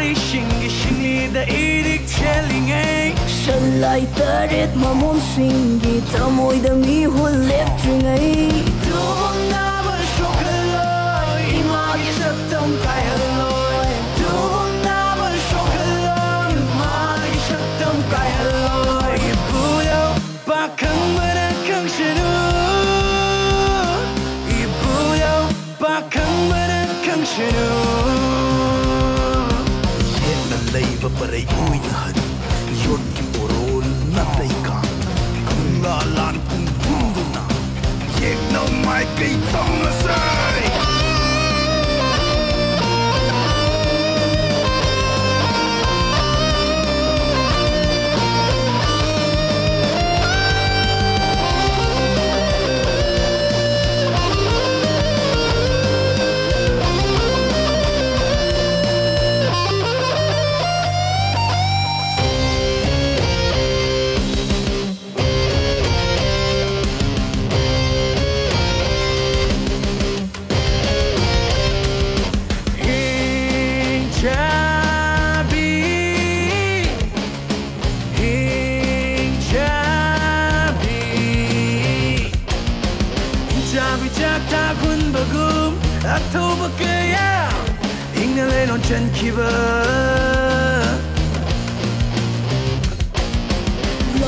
ꯃꯄꯥꯔꯤ ꯁꯤꯡꯂꯤꯗ ꯏꯔꯤꯛ ꯆꯦꯜꯂꯤꯉꯩ ꯁꯟꯂꯥꯏ ꯇꯔꯦꯠ ꯃꯃꯣꯟꯁꯤꯡꯒꯤ ꯊꯃꯣꯏꯗ ꯃꯤꯍꯨꯜ ꯂꯦꯞꯇ꯭ꯔꯤꯉꯩ ꯇꯨꯝꯅꯕ ꯁꯣꯛꯍꯜꯂꯣꯏ 이마기 섭던 까열로이 둥나무 쇼클로이 이마기 섭던 까열로이 이쁘요 박항만한 강신우 이쁘요 박항만한 강신우 옛날 레이버 빠레이 우이나한 요렇게 오롤 나타이까 긍라란 꿈분두나 옛날 마이크이 똥나사이 아토바크야 잉날에 논천 키바 lâm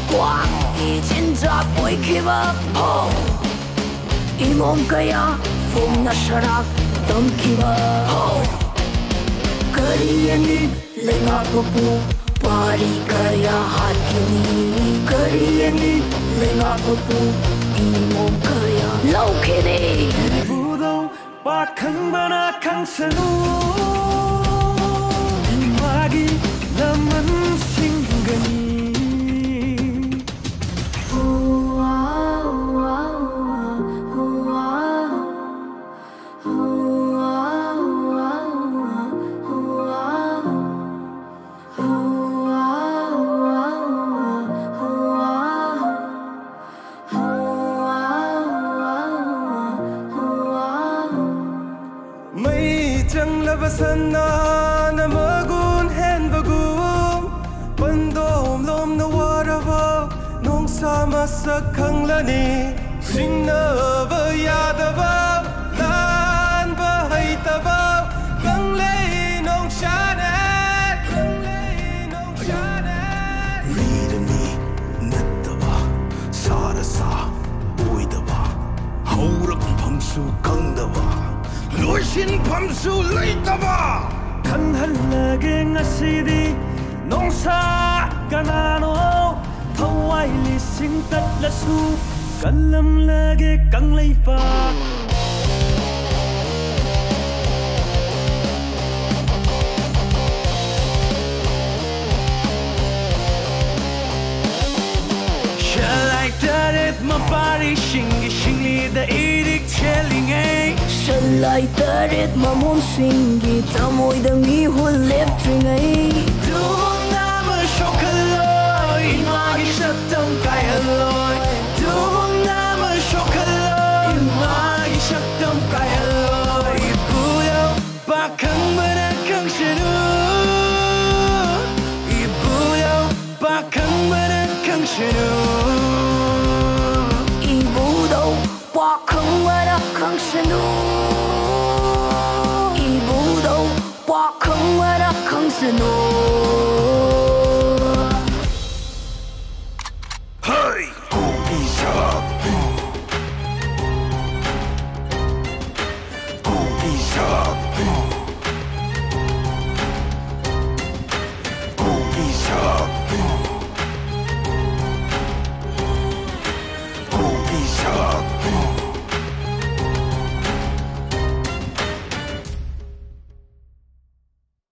quang y chiến ra bối kiba ho imom kaya phum na sharak tom kiba ho kariyani lenga papu pari kaya hakini kariyani lenga papu imom kaya laukene 박항만한 강산우 이마기 남은 신근이 Sana na magun hen bagum bandom lom na warava nong sama sa kanglani singna ba yadava lan ba haitava kanglei nong shane 리듬이 냈다봐 살아사 보이다봐 하우락 밤수 강다봐 노신 밤수 레이다봐 강할라게 nga시디 농사가 나노 더와일리 싱tatlasu kallamlage kanglaipa shalai taret mapari shinglida irik chelingay shalai taret mamonsingi tamoyda mihul leptringay 둥나무 쇼클로이 이마기 섭던 까열로이 둥나무 쇼클로이 이마기 섭던 까열로이 이쁘요 박항만한 강신우 이쁘요 박항만한 강신우 이부도 박항만한 강신우 이부도 박항만한 강신우